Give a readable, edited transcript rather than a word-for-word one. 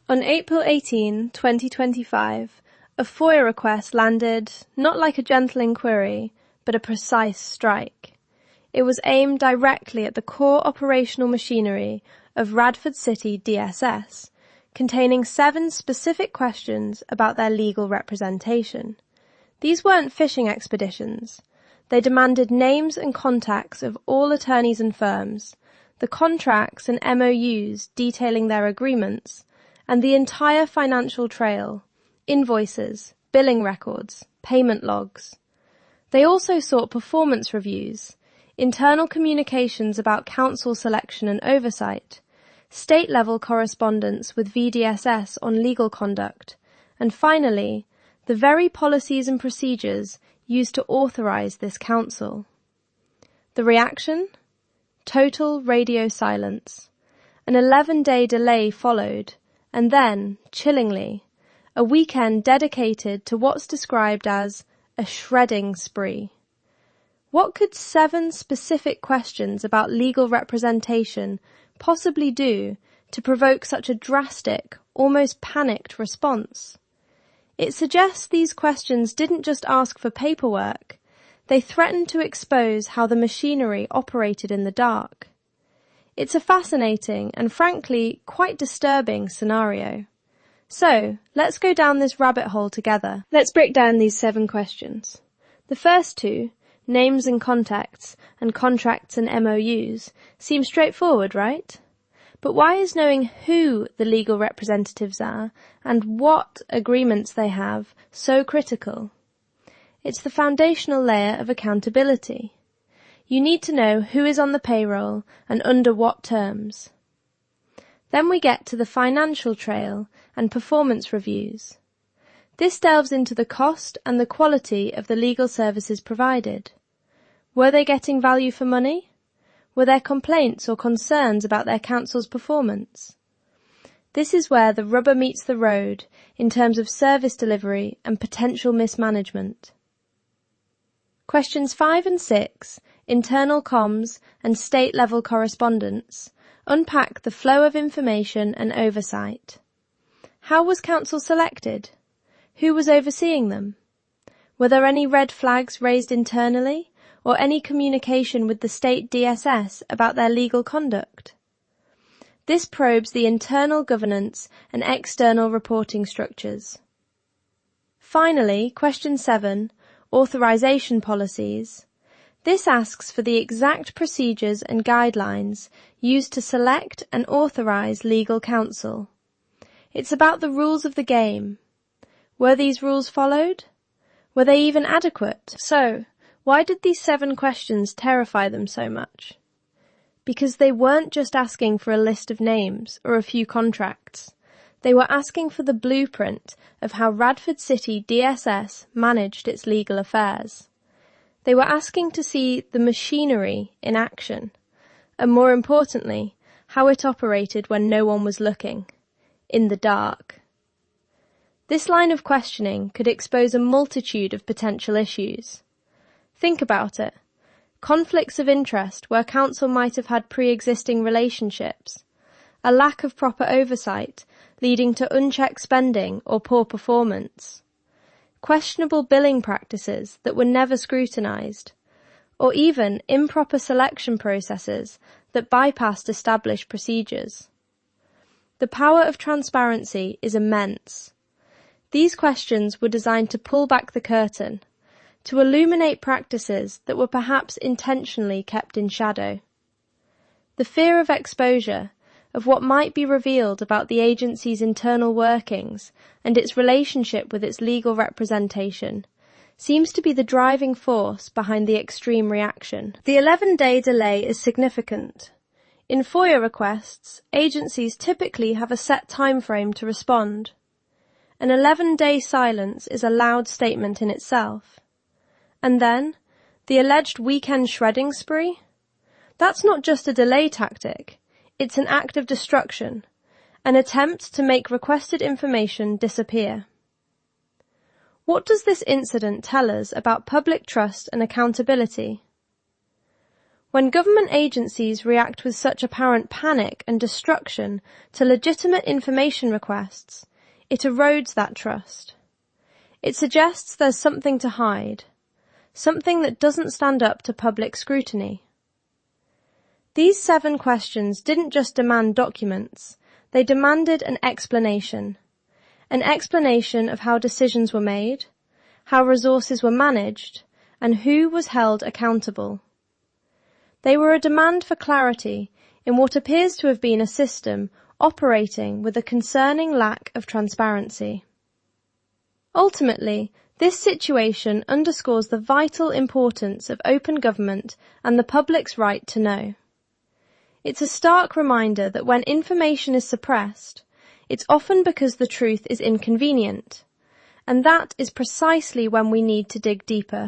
On April 18, 2025, a FOIA request landed not like a gentle inquiry, but a precise strike. It was aimed directly at the core operational machinery of Radford City DSS, containing 7 specific questions about their legal representation. These weren't fishing expeditions. They demanded names and contacts of all attorneys and firms, the contracts and MOUs detailing their agreements, and the entire financial trail, invoices, billing records, payment logs. They also sought performance reviews, internal communications about counsel selection and oversight, state-level correspondence with VDSS on legal conduct, and finally, the very policies and procedures used to authorize this counsel. The reaction? Total radio silence. An 11-day delay followed, and then, chillingly, a weekend dedicated to what's described as a shredding spree. What could 7 specific questions about legal representation possibly do to provoke such a drastic, almost panicked response? It suggests these questions didn't just ask for paperwork, they threatened to expose how the machinery operated in the dark. It's a fascinating and frankly quite disturbing scenario. So, let's go down this rabbit hole together. Let's break down these 7 questions. The first 2, names and contacts, and contracts and MOUs, seem straightforward, right? But why is knowing who the legal representatives are and what agreements they have so critical? It's the foundational layer of accountability. You need to know who is on the payroll and under what terms. Then we get to the financial trail and performance reviews. This delves into the cost and the quality of the legal services provided. Were they getting value for money? Were there complaints or concerns about their counsel's performance? This is where the rubber meets the road in terms of service delivery and potential mismanagement. Questions 5 and 6, internal comms and state-level correspondence, unpack the flow of information and oversight. How was counsel selected? Who was overseeing them? Were there any red flags raised internally, or any communication with the state DSS about their legal conduct? This probes the internal governance and external reporting structures. Finally, question 7, authorization policies. This asks for the exact procedures and guidelines used to select and authorize legal counsel. It's about the rules of the game. Were these rules followed? Were they even adequate? So, why did these 7 questions terrify them so much? Because they weren't just asking for a list of names or a few contracts. They were asking for the blueprint of how Radford City DSS managed its legal affairs. They were asking to see the machinery in action, and more importantly, how it operated when no one was looking, in the dark. This line of questioning could expose a multitude of potential issues. Think about it. Conflicts of interest where counsel might have had pre-existing relationships, a lack of proper oversight leading to unchecked spending or poor performance, questionable billing practices that were never scrutinized, or even improper selection processes that bypassed established procedures. The power of transparency is immense. These questions were designed to pull back the curtain, to illuminate practices that were perhaps intentionally kept in shadow. The fear of exposure, of what might be revealed about the agency's internal workings and its relationship with its legal representation, seems to be the driving force behind the extreme reaction. The 11-day delay is significant. In FOIA requests, agencies typically have a set time frame to respond. An 11-day silence is a loud statement in itself. And then, the alleged weekend shredding spree? That's not just a delay tactic, it's an act of destruction, an attempt to make requested information disappear. What does this incident tell us about public trust and accountability? When government agencies react with such apparent panic and destruction to legitimate information requests, it erodes that trust. It suggests there's something to hide, something that doesn't stand up to public scrutiny. These 7 questions didn't just demand documents, they demanded an explanation of how decisions were made, how resources were managed, and who was held accountable. They were a demand for clarity in what appears to have been a system operating with a concerning lack of transparency. Ultimately, this situation underscores the vital importance of open government and the public's right to know. It's a stark reminder that when information is suppressed, it's often because the truth is inconvenient, and that is precisely when we need to dig deeper.